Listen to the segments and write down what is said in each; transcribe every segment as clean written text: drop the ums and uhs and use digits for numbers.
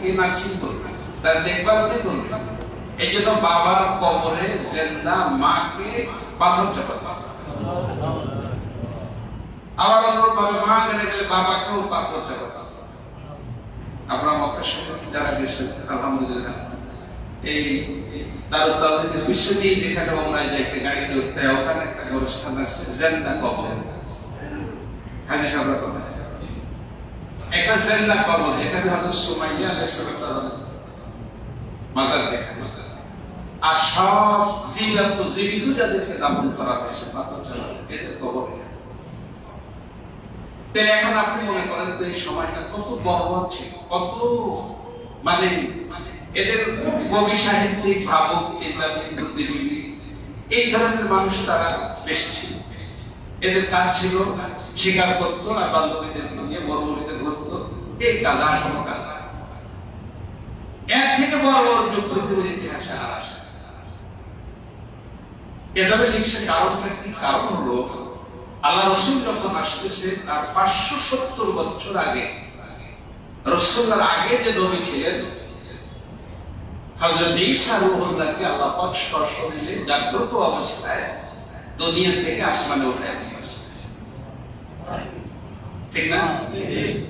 কে nursing করবে, তার দেখভাল কে করবে? এই জন্য বাবার কবরে জিন্দা মাকে পাথর চাপাতে, আবার অন্যভাবে মা গেলে গেলে বাবাকেও পাথর চাপাতে। আপনারা মক্কা শরীফে যারা গেছেন আলহামদুলিল্লাহ, এই দারুল তাওহীদের পিছনে নিয়ে যেখানে আমরা যাইতে গাড়িতে উঠতে হয়, ওখানে একটা গোরস্থান আছে জিন্দা কবর। হাজি সাহেবরা কথা একটা জিন্দা কবর, এখানে হযরত সুমাইয়া আলাইহিস সালাম মাজার দেখেন। আর সব জীবিত যাদেরকে দাফন করা হয়েছে পাথর চালাতে, এদের কবর। এখন আপনি মনে করেন তো এই সময়টা কত বরবাদ ছিল, কত মানে এদের কবি সাহিত্যিক, ভাবক, চিন্তাবিদ, বুদ্ধিজীবী এই ধরনের মানুষ তারা বেশি ছিল। এদের কাজ ছিল শিকার করতো আর বান্ধবীদের নিয়ে মরুভূমিতে ঘুরতো, এই কাজ আর কোনো কাজ। এর থেকে বড় বড় যুগ পৃথিবীর ইতিহাসে আর আসে। এভাবে লিখছে কারণটা কি? কারণ হলো আল্লাহ রসুল যখন আসতেছে তার 570 বছর আগে, রসুলের আগে যে নবী ছিলেন হযরত ঈসা রূহুল্লাহকে আল্লাহ পাক সশরীরে জাগ্রত অবস্থায় দুনিয়া থেকে আসমানে উঠায় দিয়েছে। ঠিক না?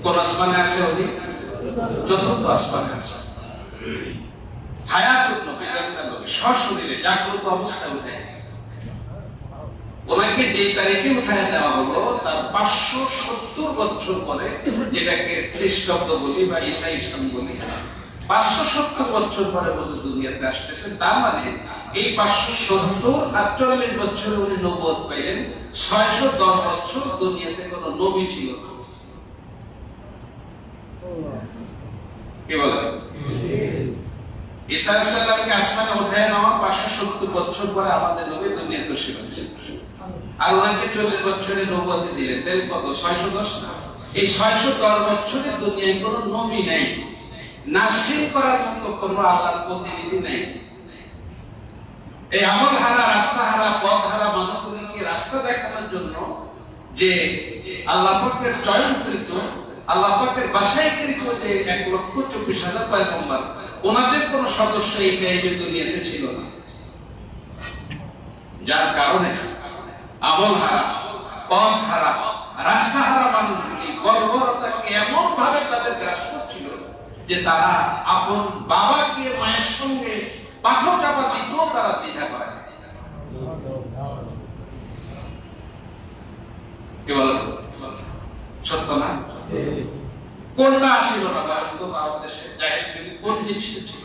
কোন আসমানে আছে উনি? চতুর্থ আসমানে আছে। হায়াতুন নবী, জিন্দা নবী, সশরীরে জাগ্রত অবস্থায় উঠায়। ওনাকে যে তারিখে উঠায় দেওয়া হলো তার 570 বছর পরে, যেটাকে খ্রিস্টাব্দ বলি বা ঈসাই সন বলি, 570 বছর পরে বুঝে দুনিয়াতে আসতেছেন। তার মানে এই 570 আর 40 বছরে উনি নবুয়ত পাইলেন। 610 বছর দুনিয়াতে কোনো নবী ছিল না। কি বলেন? ঈসা আলাইহিস সালামকে আসমানে উঠায় নেওয়া 570 বছর পরে আমাদের নবী দুনিয়াতে ছিলেন, আর ওনাকে 40 বছরে নবুয়ত দিলেন। তাহলে কত? 610 না? এই 610 বছরে দুনিয়ায় কোনো নবী নেই, নার্সিং করার মতো কোনো আল্লাহর প্রতিনিধি নেই। এই আমল হারা, রাস্তা হারা, পথ হারা মানুষগুলিকে রাস্তা দেখানোর জন্য যে আল্লাহ পাকের চয়নকৃত, আল্লাহ পাকের বাছাইকৃত যে 1,24,000 পয়গম্বর, ওনাদের কোন সদস্য এই টাইমে দুনিয়াতে ছিল না। যার কারণে আমল হারা, পথ হারা, রাস্তা হারা মানুষগুলি বর্বরতাকে এমন ভাবে তাদের গ্রাস করছিল যে তারা আপন বাবাকে মায়ের সঙ্গে পাথর চাপা দিতেও তারা দ্বিধা করে। কি বলেন? সত্য না? কোনটা আসিল না ভারত দেশে? কোন জিনিসটা ছিল?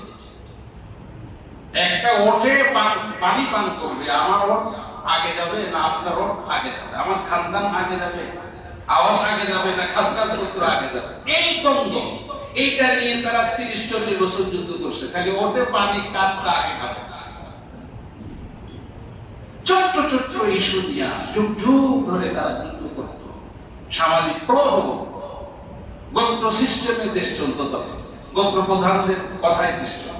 একটা ওটে পানি পান করবে, আমার ওট আগে যাবে না আপনার ওট আগে যাবে, আমার খানদান আগে যাবে, আওয়াজ আগে যাবে না খাসখাস সূত্র আগে যাবে, এই দ্বন্দ্ব, এইটা নিয়ে তারা 30-40 বছর যুদ্ধ করছে। খালি ওটে পানি কাপটা আগে খাবে। ছোট্ট ছোট্ট ইস্যু নিয়ে যুগ যুগ ধরে তারা যুদ্ধ করত। সামাজিক প্রভাব, গোত্র সিস্টেমে দেশ চলত, গোত্র প্রধানদের কথায় দেশ চলত।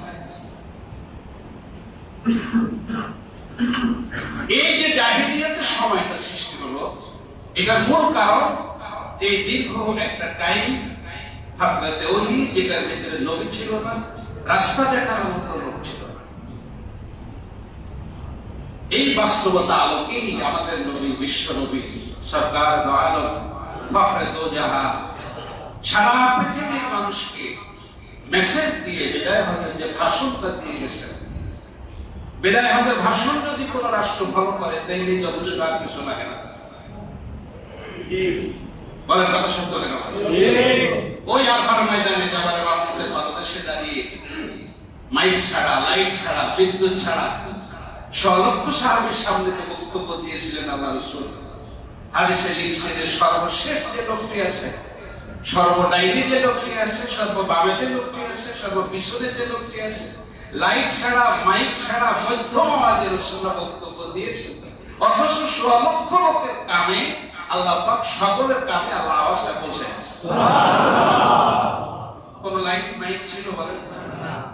এই যে জাহিলিয়াতের সময়টা সৃষ্টি হলো, এটার মূল কারণ এই দীর্ঘ একটা টাইম হাজরাতে ওহী, যেটার ভিতরে নবী ছিল না, রাস্তা দেখানোর মতো লোক ছিল না। এই বাস্তবতা আলোকেই আমাদের নবী, বিশ্ব নবী, সরকার দো আলম, ফখরে দো জাহান, সারা পৃথিবীর মানুষকে মেসেজ দিয়ে বিদায় হজের যে ভাষণটা দিয়ে গেছেন, বিদায় হজের ভাষণ যদি কোন রাষ্ট্র ফলো করে তাইলে যথেষ্ট, আর কিছু লাগে না। বলেন কথা সত্য না? ওই আরফার ময়দানে যাবারে বাপুদের বাংলাদেশে দাঁড়িয়ে মাইক ছাড়া, লাইট ছাড়া, বিদ্যুৎ ছাড়া সলক্ষ সাহাবীর সামনে তো বক্তব্য দিয়েছিলেন আল্লাহ রাসূল। হাদিসে লিখছে যে সর্বশেষ যে লোকটি আছে, সর্বডাইনে যে লোকটি আছে, সর্ববামে যে লোকটি আছে, সর্বপিছনে যে লোকটি আছে, লাইট ছাড়া, মাইক ছাড়া মধ্যম আওয়াজে রাসূলুল্লাহ বক্তব্য দিয়েছেন। অথচ 100 লক্ষ লোকের কানে আল্লাহ পাক সকলের কানে আল্লাহ আওয়াজটা পৌঁছায়। কোন লাইট মাইক ছিল বলেন?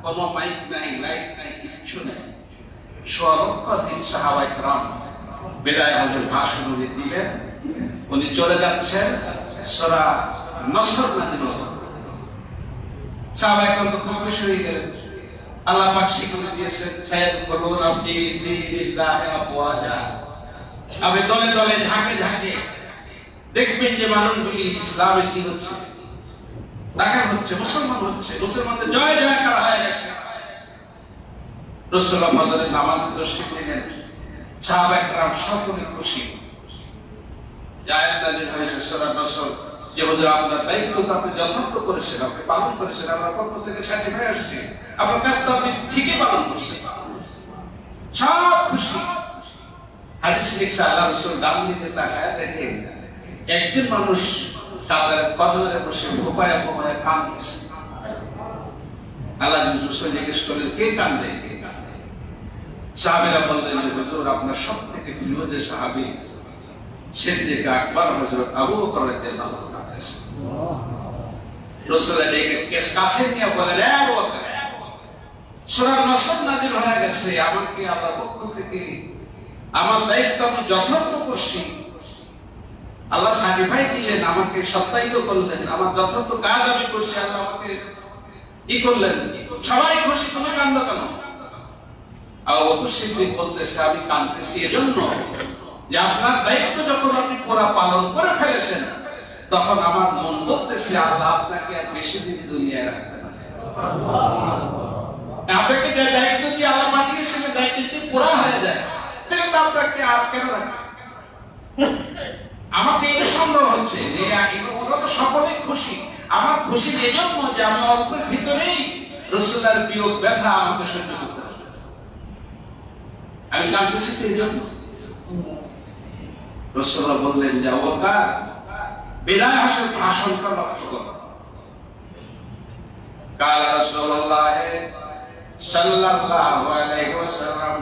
কোন মাইক নাই, লাইট নাই, কিচ্ছু নাই। 100 লক্ষাধিক সাহাবায়ে কেরাম বিদায় হজের ভাষণ উনি দিলেন। উনি চলে যাচ্ছেন, সূরা নসর নাযিল হলো। সাহাবায়ে কেরাম তো খুব খুশি হয়ে গেলেন। আল্লাহ পাক শিখিয়ে দিয়েছেন, সায়াদখুলুনা ফি দীনিল্লাহি আফওয়াজা, আপনি দলে দলে ঝাঁকে ঝাঁকে দেখবেন যে মানুষগুলি ইসলামে কি হচ্ছে, দাখিল হচ্ছে, মুসলমান হচ্ছে, মুসলমানদের জয় জয়কার হয়ে গেছে। রাসূলুল্লাহ ফজরের নামাজে তশরিফ নিলেন, সাহাবায়ে কেরাম সকলে খুশি। আয়াত নাযিল হয়েছে সূরা নসর, যে হুজুর আপনার দায়িত্ব তো আপনি যথার্থ করেছেন, আপনি পালন করেছেন, আমার পক্ষ থেকে সার্টিফাই আসছে, আপনার কাজটা আপনি ঠিকই পালন করছেন। সব খুশি। হাদিস লিখছে আল্লাহ রাসূল ডান দিকে তাকায় দেখে একজন মানুষ তাদের কদরে বসে ফোফায়া ফোফায়া কাঁদছে। আল্লাহ রাসূল জিজ্ঞেস করলেন, কে কাঁদে? সাহাবীরা বললেন যে হুজুর আপনার সবথেকে প্রিয় যে সাহাবী সিদ্দিক আকবর হযরত আবু বকর রাদিয়াল্লাহু আনহু কাঁদছে। রাসূল এটাকে কাছে নিয়ে বললেন, এ আবু বকর, সূরা নসর নাযিল হয়ে গেছে, আমাকে আল্লাহর পক্ষ থেকে আমার দায়িত্ব আমি যথার্থ করছি, আল্লাহ সার্টিফাই দিলেন, আমাকে সত্যায়িত করলেন, আমার যথার্থ কাজ আমি করছি, আল্লাহ আমাকে কি করলেন, সবাই খুশি, তুমি কান্দো কেন? আবু বকর সিদ্দিক বলতেছে, আমি কাঁদতেছি এজন্য যে আপনার দায়িত্ব যখন আপনি পুরো পালন করে ফেলেছেন, তখন আমার মন বলতেছে আল্লাহ আপনাকে আর বেশি দিন দুনিয়ায় রাখবেন না। আপনাকে যে দায়িত্ব দিয়ে আল্লাহ পাঠিয়েছেন, দায়িত্ব যদি পুরা হয়ে যায়, তাহলে তো আপনাকে আর কেন রাখবেন? আমাকে এটা সন্দেহ হচ্ছে যে ওরা তো সকলেই খুশি, আমার খুশি এই জন্য যে আমি অল্পের ভিতরেই রাসূলের বিয়োগ ব্যথা আমাকে সহ্য করতে হবে, আমি কাঁদতেছি এই জন্য। রাসূলুল্লাহ বললেন যে আবু বকর, বিদায় হাসির ভাষণটা লক্ষ্য করো। قال رسول الله صلى الله عليه وسلم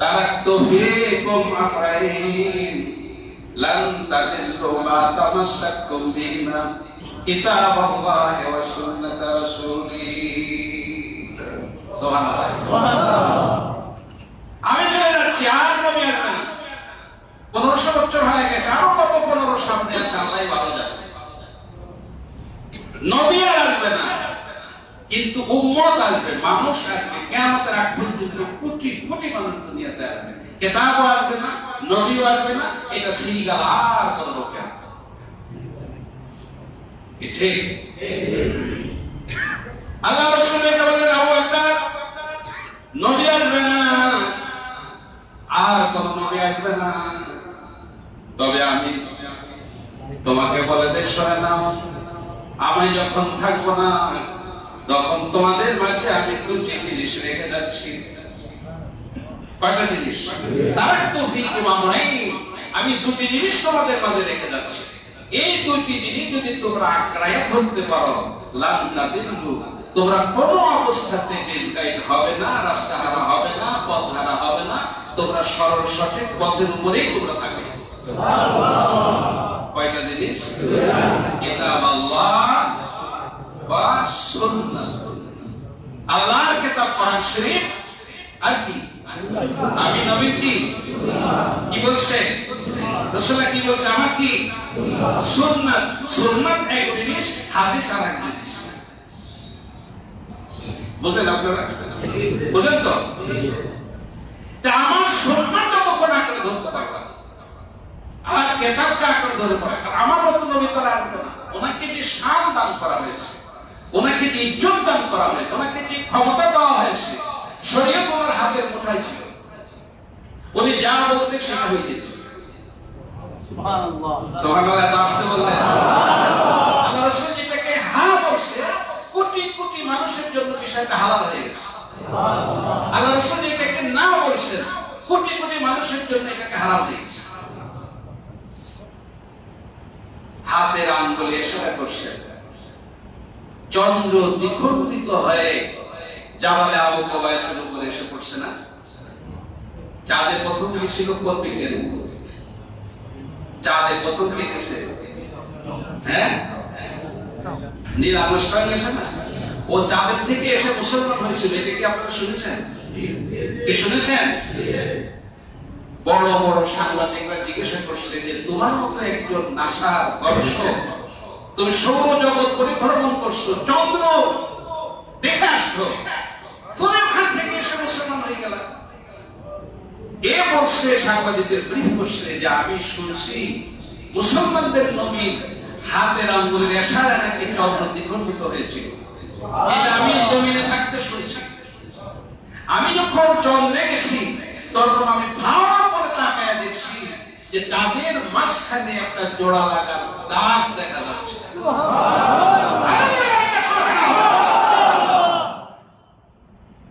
تركت فيكم أمرين لن تضلوا ما تمسكتم بهما كتاب الله وسنة رسوله سبحان الله। আমি চলে যাচ্ছি, আর নবী আসবে না, 1500 বছর হয়ে গেছে, আরো কত 15 সামনে আছে, আল্লাহই ভালো জানে। নবী আর আসবে না, কিন্তু উম্মত আসবে, মানুষ আসবে, কিয়ামতের আগ পর্যন্ত কোটি কোটি মানুষ দুনিয়াতে আসবে, কিতাবও আসবে না, নবীও আসবে না, এটা সিলগাল আর কোন লোকে ঠিক। আল্লাহ রাসূলকে বললেন, আবু বকর, নবী আসবে না, আর কোন নবী আসবে না, তবে আমি তোমাকে বলে দেই, শুনে নাও, আমি যখন থাকবো না, তখন তোমাদের মাঝে আমি দুটি জিনিস রেখে যাচ্ছি। কয়টা জিনিস? তারাকতু ফীকুম আমরাইন, আমি দুটি জিনিস তোমাদের মাঝে রেখে যাচ্ছি, এই দুটি জিনিস যদি তোমরা আঁকড়ায় ধরতে পারো, লান তাদিল্লু, তোমরা কোনো অবস্থাতে মিসগাইড হবে না, রাস্তাহারা হবে না, পথহারা হবে না, তোমরা সরল সঠিক পথের উপরেই তোমরা থাকবে। সুবহানাল্লাহ। কয়টা জিনিস? কিতাব আল্লাহ ওয়া সুন্নাহ, আল্লাহর কিতাব কোরআন শরীফ, আর কি আমি নবীর কি কি বলছে, রাসূলুল্লাহ কি বলছে, আমার কি সুন্নাত। সুন্নাত এক জিনিস, হাদিস আর এক জিনিস। বুঝলেন আপনারা? বুঝলেন তো? আমার সুন্নাত যতক্ষণ আঁকড়ে ধরতে পারবে, আমার কিতাবকে আঁকড়ে ধরে পারবে, আমার মত নবী তো আসবে না। ওনাকে যে শান দান করা হয়েছে, ওনাকে যে ইজ্জত দান করা হয়েছে, ওনাকে যে ক্ষমতা দেওয়া হয়েছে, শরীয়ত ওনার হাতের মুঠায় ছিল, উনি যা বলতেন সেটা হয়ে যেত। সুবহানাল্লাহ। সুবহানাল্লাহ। আসতে বললেন আল্লাহ রাসূল যেটাকে হারাম বলছে, কোটি কোটি মানুষের জন্য বিষয়টা হালাল হয়ে গেছে। সুবহানাল্লাহ। আল্লাহ রাসূল যেটাকে না বলছেন, কোটি কোটি মানুষের জন্য এটাকে হারাম হয়ে গেছে। হাতের আঙ্গুলে ইশারা করছেন, চন্দ্র দ্বিখণ্ডিত হয়ে জাবালে আবু কুবাইসের উপরে এসে পড়ছে না? চাঁদে প্রথম গেছিল কোন বিজ্ঞানী? চাঁদে প্রথম কে গেছে? হ্যাঁ, নীল আর্মস্ট্রং গেছে না? ও চাঁদের থেকে এসে মুসলমান হয়েছিল, এটা কি আপনারা শুনেছেন? কি শুনেছেন? বড় বড় সাংবাদিকরা জিজ্ঞাসা করছে যে তোমার মতো একজন নাসার গবেষক তুমি সৌরজগৎ পরিভ্রমণ করছো, চন্দ্র দেখে আসছো, তুমি ওখান থেকে এসে মুসলমান হয়ে গেলা। এ বলছে, সাংবাদিকদের ব্রিফ করছে যে আমি শুনছি মুসলমানদের নবীর হাতের আঙ্গুলের ইশারায় নাকি চন্দ্র দ্বিখণ্ডিত হয়েছিল। এটা আমি জমিনে থাকতে শুনছি। আমি যখন চন্দ্রে গেছি তখন আমি ভালো করে তাকায় দেখছি যে তাদের মাঝখানে একটা জোড়া লাগার দাগ দেখা যাচ্ছে।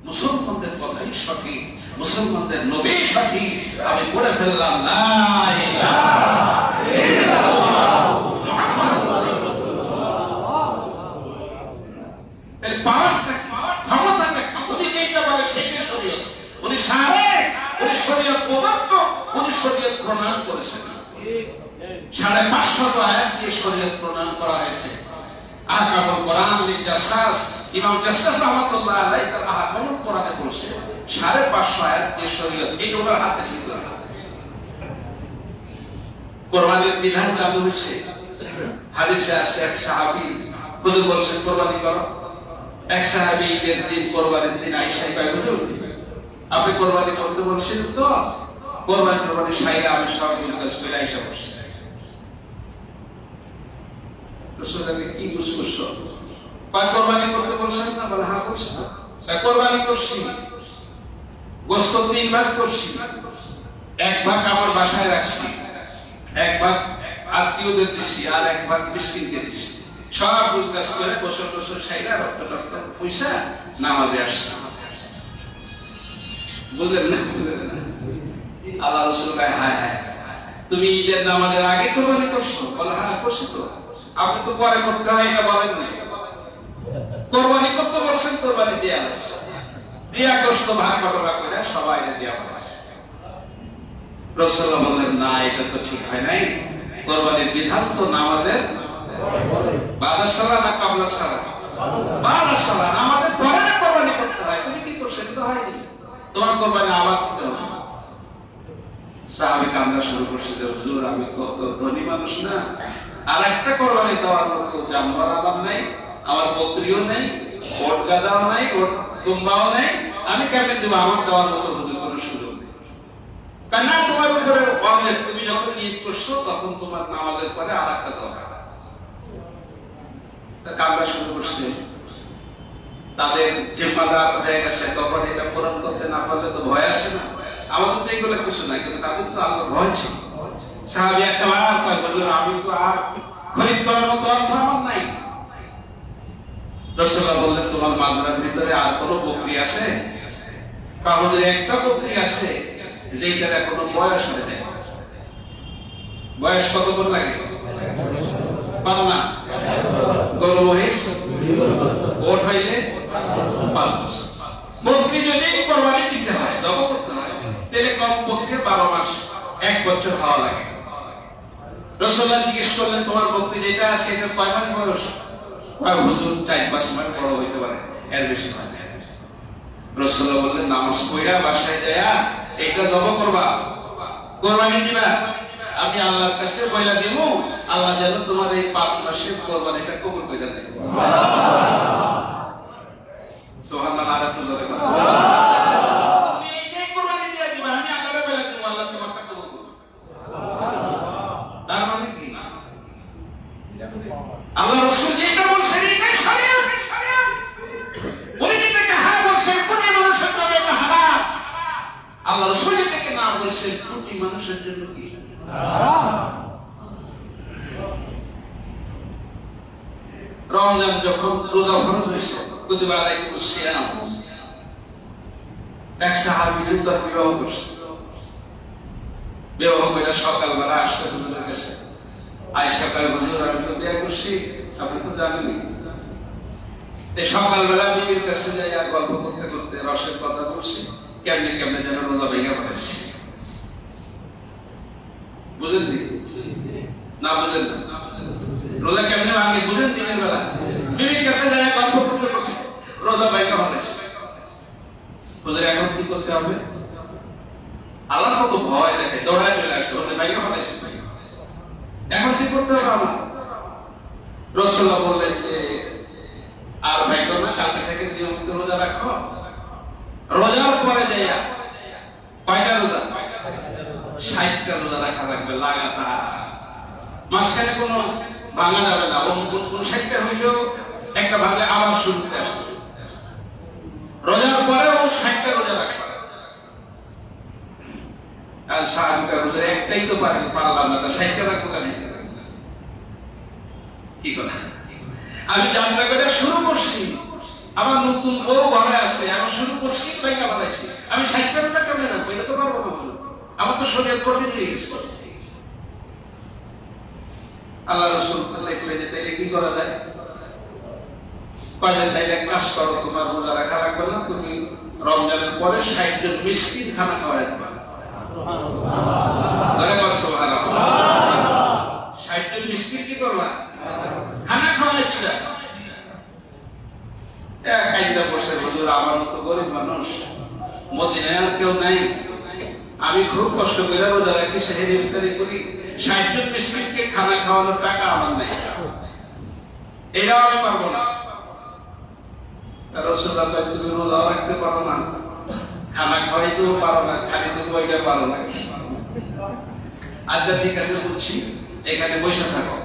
মুসলমানদের কথাই সঠিক, মুসলমানদের নবী সঠিক। আমি পড়ে ফেললাম লা ইলাহা ইল্লাল্লাহ মুহাম্মাদুর রাসূলুল্লাহ। এর পাওয়ারটা, ক্ষমতাটা, উনি যেটা বলে সেটাই শরীয়ত। উনি সারে, উনি শরীয়ত প্রদত্ত, উনি শরীয়ত প্রণয়ন করেছেন। 550 আয়াত দিয়ে শরীয়ত প্রণয়ন করা হয়েছে। আহকামুল কোরআন লিল জাসসাস, ইমাম জাসসাস রাহমাতুল্লাহ আলাইহি তার আহকামুল কোরআনে বলছে 550 আয়াত দিয়ে শরীয়ত, এটা ওনার হাতের ভিতরে। কোরবানির বিধান চালু হয়েছে। হাদিসে আছে এক সাহাবী হুজুর বলছেন কোরবানি করো। এক সাহাবী ঈদের দিন, কোরবানির দিন আয়েশা কয়, হুজুর আপনি কোরবানি করতে বলছেন তো, কোরবানি সাইরা আমি সব বুঝগাছ করে আয়েশা বসে। রাসূলকে কি বুঝ করছো? কোরবানি করতে বলছেন না? বলে হ্যাঁ করছি। কোরবানি করছি, গোশত 3 ভাগ করছি। 1 ভাগ আমার বাসায় রাখছি, 1 ভাগ আত্মীয়দের দিছি, আর 1 ভাগ মিসকিনকে দিছি। সব বুঝগাছ করে গোসল টোসল সাইরা রক্ত টক্ত পয়সা নামাজে আসছে। বুঝলেন না? আল্লাহ রাসূল কয় হায় হায়, তুমি ঈদের নামাজের আগে কোরবানি করছো? বলে হ্যাঁ করছি। তো আপনি তো পরে করতে হয় এটা বলেন না। কোরবানি করতে বলছেন, কোরবানি দিয়ে আসছে, দিয়া গোশত ভাগ বটরা করে সবাই দিয়া আসছে। রাসূলুল্লাহ বললেন না, এটা তো ঠিক হয় নাই। কোরবানির বিধান তো নামাজের বাদা সালাহ না কাবলা সালাহ? বাদা সালাহ। নামাজের পরে না কোরবানি করতে হয়। তুমি কি করছো? এটা তো হয়নি, তোমার কোরবানি আবার দিতে হবে। সাহাবী কান্না শুরু করছে যে হুজুর আমি তো ধনী মানুষ না, আর একটা কোরবানি দেওয়ার মতো জানোয়ার আমার নাই, আমার বকরিও নেই, ওট গাদাও নাই, ওট দুম্বাও নেই, আমি কেমনে দেবো? আমার দেওয়ার মতো হুজুর কোনো সুযোগ নেই। কেননা তোমার উপরে অনেক, তুমি যখন নিয়ত করছো তখন তোমার নামাজের পরে আর একটা দেওয়া। কান্না শুরু করছে। তাদের জিম্মাদার হয়ে গেছে, তখন এটা পূরণ করতে না পারলে তো ভয় আসে না? আমাদের তো এইগুলো কিছু নাই, কিন্তু তাদের তো আল্লাহ ভয় ছিল। সাহাবী একবার কয়, হুজুর আমি তো আর খরিদ করার মতো অর্থ আমার নাই। রাসূলুল্লাহ বললেন তোমার মাজরার ভিতরে আর কোনো বকরি আছে? হুজুর একটা বকরি আছে যেটার এখনো বয়স হয় নাই। বয়স কত বছর লাগে? পারো না? গরু মহিষ ওট হইলে 5 বছর। বকরি যদি কোরবানি দিতে হয়, জব করতে হয়, তাহলে কমপক্ষে 12 মাস, 1 বছর হওয়া লাগে। রাসূলুল্লাহ জিজ্ঞেস করলেন তোমার বকরি যেটা সেটা কয় মাস বয়স? কয় হুজুর 4-5 মাস বড় হইতে পারে, এর বেশি হয় না। রাসূলুল্লাহ বললেন নামাজ পড়া বাসায় যায়া এটা জব করবা, কোরবানি দিবা। আমি আল্লাহর কাছে বইলা দেব, আল্লাহ যেন তোমার এই 5 মাসের কোরবানিটা কবুল করে দেয়। সুবহানাল্লাহ। সুবহানাল্লাহ। আর একটু জোরে বলো সুবহানাল্লাহ। তুমি এই কোরবানি দিয়ে দিবা, আমি আল্লাহকে বইলা দেব, আল্লাহ তোমারটা কবুল করবে। সুবহানাল্লাহ। তার মানে কি? আল্লাহ রাসূল যেটা বলছেন এটাই শরীয়ত। উনি যেটাকে হারাম বলছেন, কোটি মানুষের জন্য এটা হারাম। আল্লাহ রাসূল যেটাকে না বলছেন, কোটি মানুষের জন্য কি রমজান যখন রোজা ফরজ হয়েছে, কুতিবা আলাইকুমুস সিয়াম, এক সাহাবী তার বিবাহ করছে। বিবাহ করে সকালবেলা আসছে হুজুরের কাছে। আয়েশা কয় হুজুর আমি তো বিয়ে করছি, আপনি তো জানেনই। সকালবেলা বিবির কাছে যাই আর গল্প করতে করতে রসের কথা বলছি, কেমনে কেমনে যেন রোজা ভেঙে পড়েছে। বুঝেন না? বুঝেন না? রোজা কেমনে ভাঙে বুঝেন? দিনের বেলা বিবির কাছে যায় গল্প করতে করতে রোজা ভেঙে পড়েছে। হুজুর এখন কি করতে হবে? আল্লাহর কত ভয় দেখে দৌড়ায় চলে আসছে, রোজা ভেঙে পড়েছে, এখন কি করতে হবে? আমার রাসূলুল্লাহ বললেন যে আর ভাইগো না, কালকে থেকে নিয়মিত রোজা রাখো। রোজার পরে যাইয়া কয়টা রোজা? 60টা রোজা রাখা লাগবে লাগাতার, মাঝখানে কোনো ভাঙা যাবে না। কোন 60টা হইলেও একটা ভাঙলে আবার শুরুতে আসবে। রোজার পরেও 60টা রোজা রাখবে। আর সাহাবিরা রোজা একটাই তো পারলাম না, 60টা রাখবো কেন? কি কথা? আমি যাত্রা করে শুরু করছি, আমার নতুন বউ ঘরে আসে, আমি শুরু করছি ভাইকা বানাইছি, আমি 60টা রোজা কেমনে রাখবো? এটা তো পারবো না, আমার তো শরীয়ত কঠিন হয়ে গেছে। আল্লাহ রাসূল দেখলেন যে তাইলে কি করা যায়? কয়দিন তাইলে এক কাজ করো, তোমার রোজা রাখা লাগবে না, তুমি রমজানের পরে 60 জন মিসকিন খানা খাওয়াই দিবা। সুবহানাল্লাহ, সুবহানাল্লাহ। 60 জন মিসকিন কি করবা? খানা খাওয়াই দিবা। কাইদা বসে হুজুর, আমার মতো গরিব মানুষ, মদিনায় আর কেউ নাই, আমি খুব কষ্ট করে রোজা রাখি, সেহরি ইফতারি করি, 60 জন মিসকিনকে খানা খাওয়ানোর টাকা আমার নেই, এটাও আমি পারবো না। রাসূলুল্লাহ কয়, তুমি রোজা রাখতে পারো না, খানা খাওয়াইতেও পারো না, খালি তো বইটা পারো না। আচ্ছা ঠিক আছে, বুঝছি, এখানে বসে থাকো,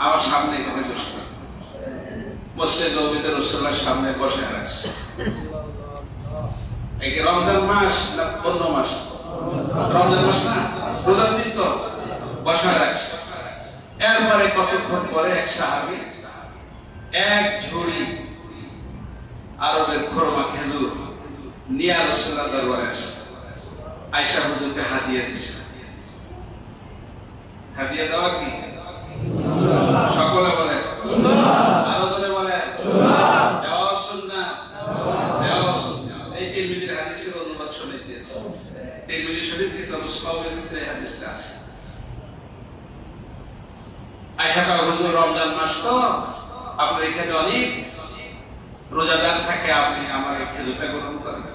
আমার সামনে এখানে বসে থাকো। মসজিদ নববীতে রাসূলুল্লাহর সামনে বসে রাখছে। এই কি রমজান মাস না অন্য মাস? রমজান মাস না, রোজার দিন তো বসে রাখছে। এরপরে কতক্ষণ পরে এক সাহাবী এক ঝুড়ি আরবের খোরমা খেজুর নিয়ে রাসূলুল্লাহর দরবারে আসে, আয়েশা হুজুরকে হাদিয়া দিছে। হাদিয়া দেওয়া কি? সকলে বলে আরো জোরে বলে দেওয়া সুন্নাত, দেওয়া সুন্নাত। এই তিরমিজির হাদিসের অনুবাদ শুনে দিয়েছে। তিরমিজি শরীফ কিতাবুস সাওমের ভিতরে এই হাদিসটা আছে। আয়েশা কয়, হুজুর রমজান মাস তো, আপনার এখানে অনেক রোজাদার থাকে, আপনি আমার এই খেজুরটা গ্রহণ করেন,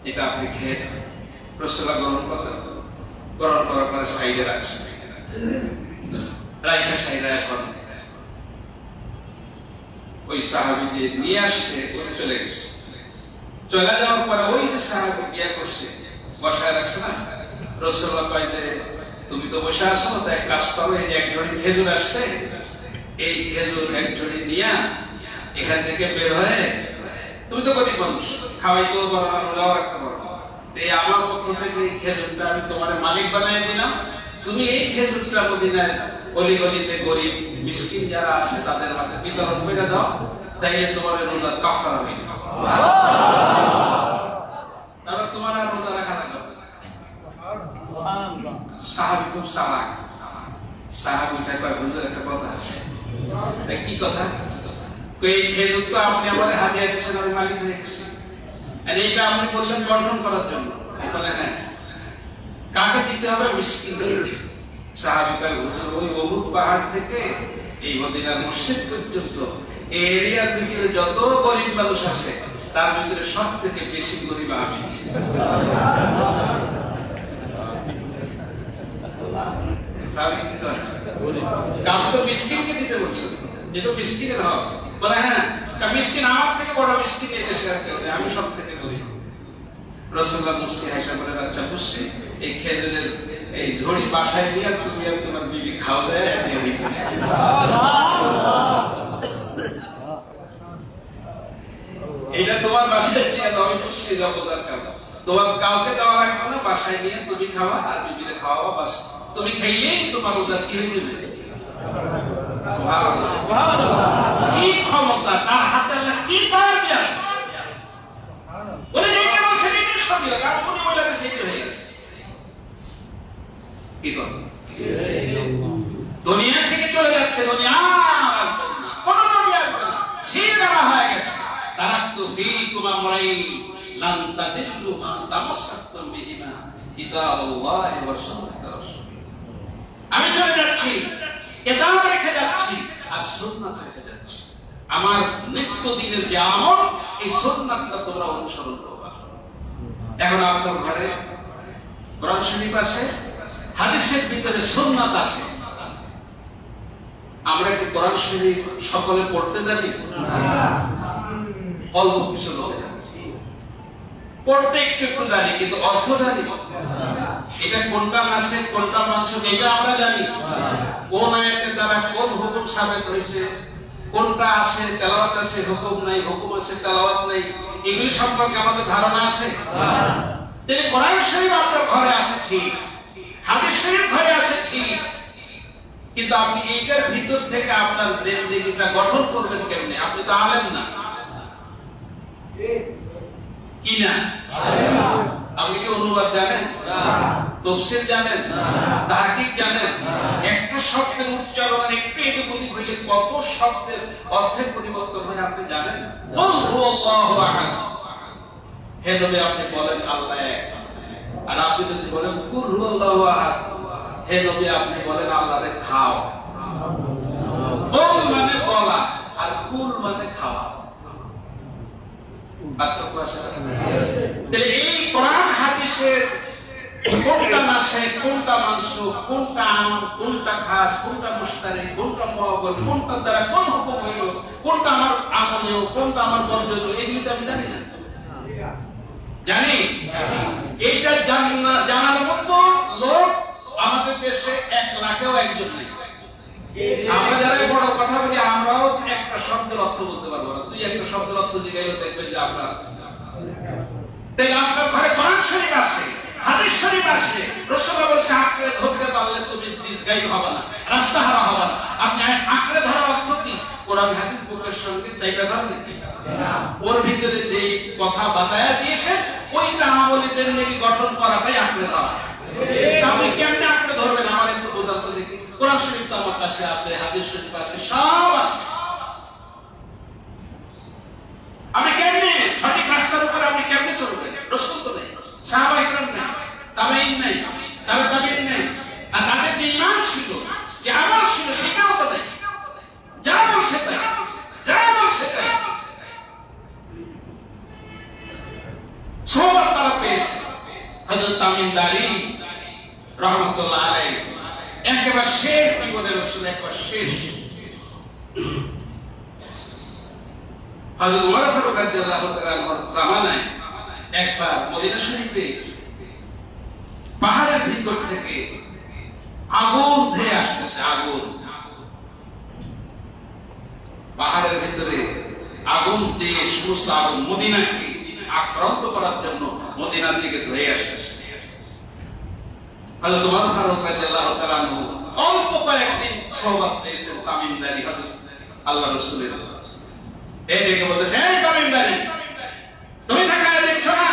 এটা আপনি খেয়ে রাসূলুল্লাহ গ্রহণ করেন। গ্রহণ করার পরে সাইডে রাখছেন, রাইখা সাইডে এখন ওই সাহাবী যে নিয়ে আসছে ওই চলে গেছে। চলে যাওয়ার পরে ওই যে সাহাবী গিয়া করছে, বসায় রাখছে না, রাসূলুল্লাহ কয় যে তুমি তো বসে আছো, তো এক কাজ করো, এই যে এক ঝুড়ি খেজুর আসছে, এই খেজুর এক ঝুড়ি নিয়া এখান থেকে বের হয়ে, তুমি তো গরিব মানুষ, খাওয়াইতেও পারো না, রোজাও রাখতে পারো না, এই আমার পক্ষ থেকে এই খেজুরটা আমি তোমার মালিক বানিয়ে দিলাম, তুমি এই খেজুরটা মদিনায় অলি গলিতে গরিব মিসকিন যারা আছে তাদের মাঝে বিতরণ করে দাও, তাইলে তোমার রোজার কাফারা হয়ে যাবে। তাহলে তোমার আর রোজা রাখা লাগবে না। সুবহানাল্লাহ। সাহাবী খুব চালাক, সাহাবীটা কয়, হুজুর একটা কথা আছে। কি কথা? এই খেজুর তো আপনি আমার হাদিয়া দিয়েছেন, আমি মালিক হয়ে গেছি, আর এইটা আপনি বললেন বর্ধন করার জন্য, বলে হ্যাঁ, কাকে দিতে হবে? মিসকিনদের। সাহাবী কয়, হুজুর ওই উহুদ পাহাড় থেকে এই মদিনার মসজিদ পর্যন্ত এই এরিয়ার ভিতরে যত গরিব মানুষ আছে তার ভিতরে সব থেকে বেশি গরিব আমি। সাহাবী কি কয়? কাউকে তো মিসকিনকে দিতে বলছে, যে তো মিসকিনের হক, বলে হ্যাঁ, মিসকিন আমার থেকে বড় মিসকিন এই দেশে আর কেউ নেই, আমি সব থেকে গরিব। রাসূলুল্লাহ মুস্কি হাসা বলে, আচ্ছা বুঝছি, এই খেজুরের এই ঝুড়ি বাসায় নিয়ে তুমি আর তোমার বিবি খাও দেয়, এটা তোমার বাসায় নিয়ে দাও, আমি বুঝছি জবদার খাও, তোমার কাউকে দেওয়া লাগবে না, বাসায় নিয়ে তুমি খাওয়া আর বিবিরে খাওয়াবা, বাস তুমি খাইলেই তোমার রোজা কি হয়ে যাবে। সুবহানাল্লাহ, সুবহানাল্লাহ। কি ক্ষমতা তার হাতে, আল্লাহ কি পাওয়ার দিয়েছে, বলে যে কেন সেটা সবই আর উনি বলে গেছে এটা হয়ে গেছে। কি কর দুনিয়া থেকে চলে যাচ্ছে, দুনিয়া কোন দুনিয়া সেই দ্বারা হয়ে গেছে। তারাক্তু ফীকুম আমরাইন লান তাদিল্লু মা তামাসসাকতুম বিহিমা কিতাবুল্লাহি ওয়া সুন্নাত রাসূল। আমি চলে যাচ্ছি, কিতাব রেখে যাচ্ছি আর সুন্নাত রেখে যাচ্ছি। আমার নিত্যদিনের যে আমল, এই সুন্নাতটা তোমরা অনুসরণ করবা। এখন আপনার ঘরে কোরআন শরীফ আছে, হাদিসের ভিতরে সুন্নাত আছে, আমরা কি কোরআন শরীফ সকলে পড়তে জানি? অল্প কিছু লোক পড়তে একটু একটু জানি, কিন্তু অর্থ জানি এটা কোনটা নাসেখ কোনটা মানসুখ এটা আমরা জানি। কোন আয়াতের দ্বারা কোন হুকুম সাবেত হয়েছে, কোনটা আছে তেলাওয়াত আছে হুকুম নাই, হুকুম আছে তেলাওয়াত নাই, এগুলি সম্পর্কে আমাদের ধারণা আছে। তাহলে কোরআন শরীফ আপনার ঘরে আছে ঠিক, হাদিস শরীফ ঘরে আছে ঠিক, কিন্তু আপনি এইটার ভিতর থেকে আপনার জিন্দেগিটা গঠন করবেন কেমনে? আপনি তো আলেম না, কি না? আপনি কি অনুবাদ জানেন? তাফসীর জানেন? তাহকিক জানেন? একটা শব্দের উচ্চারণ একটু এদিক ওদিক হইলে কত শব্দের অর্থের পরিবর্তন হয় আপনি জানেন? কুল হুয়াল্লাহু আহাদ, হে নবী আপনি বলেন আল্লাহ এক। আর আপনি যদি বলেন কুল হুয়াল্লাহু আহাদ, হে নবী আপনি বলেন আল্লাহরে খাও। কুল মানে বলা আর কুল মানে খাওয়া, পার্থক্য আছে না? তাহলে এই কোরআন হাদিসের কোনটা নাসেখ কোনটা মানসুখ, কোনটা আম কোনটা খাস, কোনটা মুশতারি, কোনটা মুআব্বাদ, কোনটা দ্বারা কোন হুকুম হইল, কোনটা আমার আমলীয়, কোনটা আমার বর্জনীয়, এগুলি তো আমি জানি না। জানি এইটা জানার মতো লোক আমাদের দেশে 1 লাখেও একজন নেই। আমরা যারা বড় কথা বলি আমরাও একটা শব্দের অর্থ বলতে পারবো না। তুই একটা শব্দের অর্থ জিজ্ঞাসা দেখবেন যে আমরা, তাই আপনার ঘরে কোরআন শরীফ আছে, হাদিস শরীফ আছে। রাসূলুল্লাহ বলেছে আঁকড়ে ধরতে পারলে তুমি দিশগাই হবে না, রাস্তাহারা হবে না। আপনি আঁকড়ে ধরার অর্থ কি? কোরআন হাদিস বুকের সঙ্গে চাইটা ধরবেন না, ওর ভিতরে যে কথা বাতায়া দিয়েছে ওইটা আমলি জিন্দেগি গঠন করাটাই আঁকড়ে ধরা। আপনি কেমনে আঁকড়ে ধরবেন আমার একটু বোঝান তো দেখি। কোরআন শরীফ তো আমার কাছে আছে, হাদিস শরীফ আছে, সব আছে। আপনি কেমনে সঠিক রাস্তার উপরে আপনি কেমনে চলবেন? রাসূল তো নেই, সাহাবায়ে কেরাম নেই, তাবেঈন নেই, তাবেঈন নেই, আর তাদের যে ঈমান ছিল, যে আমল ছিল সেটাও তো নেই। যা বলছে তাই, যা বলছে তাই। সোহবত তারা পেয়েছে। হযরত তামিমদারি রাহমাতুল্লাহ আলাইহি একেবারে শেষ বিপদে রাসূল একবার শেষ। হযরত ওমর ফারুক রাদিয়াল্লাহু তাআলা এর জামানায় একবার মদিনা শরীফে পাহাড়ের ভিতর থেকে আগুন ধেয়ে আসতেছে। আগুন পাহাড়ের ভিতরে আগুন দিয়ে সমস্ত আগুন মদিনাকে আক্রান্ত করার জন্য মদিনার দিকে ধেয়ে আসতেছে। হযরত ওমর ফারুক রাদিয়াল্লাহু তাআলা অল্প কয়েকদিন সোহবত পেয়েছেন তামিমদারি হযরত আল্লাহর রাসূলের। এই দেখে বলতেছে, এই তামিমদারি তুমি তাকায় দেখছো না?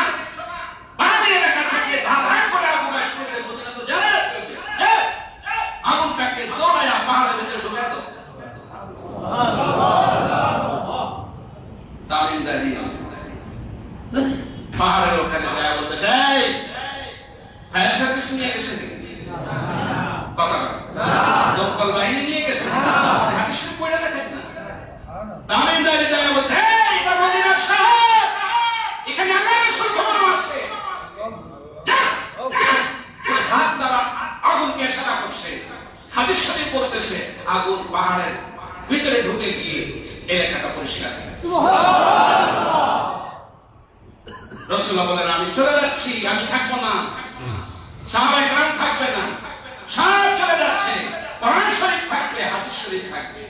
বাড়ি এলাকা থেকে ধাঁধা করে আগুন আসতেছে, মদিনা তো জানে আগুনটাকে দৌড়ায়া পাহাড়ের ভিতরে ঢুকে দাও। তামিমদারি পাহাড়ের ওখানে যায় বলতেছে, এই ফায়ার সার্ভিস নিয়ে গেছে কথা দমকল বাহিনী নিয়ে গেছে, হাদিস শরীফ পড়ে রাখেন না। তামিমদারি যায় বলছে, এই এটা মদিনার শহর, এখানে আল্লাহর রাসূল খবর আছে, যা হাত দ্বারা আগুনকে ইশারা করছে। হাদিস শরীফ বলতেছে আগুন পাহাড়ের ভিতরে ঢুকে গিয়ে এলাকাটা পরিষ্কার হয়ে গেছে। সুবহানাল্লাহ। রাসূলুল্লাহ বলেন, আমি চলে যাচ্ছি, আমি থাকবো না, সাহাবায়ে কেরাম থাকবে না, সব চলে যাচ্ছে। কোরআন শরীফ থাকবে, হাদিস শরীফ থাকবে।